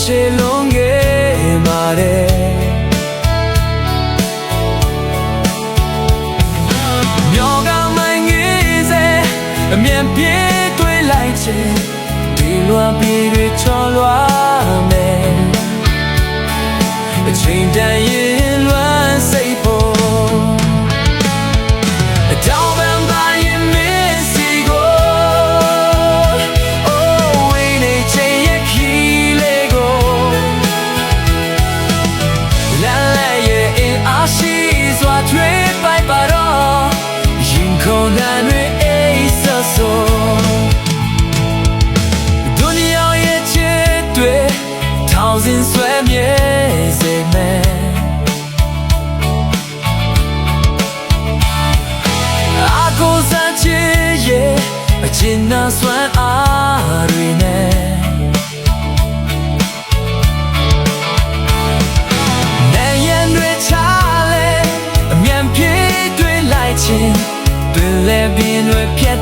ရှည်လုံးခဲ့ပါတယ်မျောကမိုင်းငယ်စေအမြင်ပြေးတွေ့လိုက်ခြင်းဒီလွန်ပြေးတွေချော်လွှားမယ်အချိန်တန်ရင်လွမ်းစိတ်ပေါ်တောင်းပန်ပါရင်မင်းစီကိုအိုးဝိနေချင်ရခီလေးကိုလမ်းလည်းရဲ့အင်အားရှိစွာထွေးပိုက်ပါတော့ရင်ခုန်တဲ့တွေအိတ်ဆော့ဆော့ဒုနီယာရဲ့ချစ်တွေထောင်စဉ်ဆွဲမြဲစေမယ်ကိုစမ်းချစ်ရဲ့အချင်နာစွမ်းအားတွေနဲ့နိုင်ရန်တွေချလဲအမြန်ပြေးတွေ့လိုက်ခြင်းတွင်လဲပြင်းတွေဖြတ်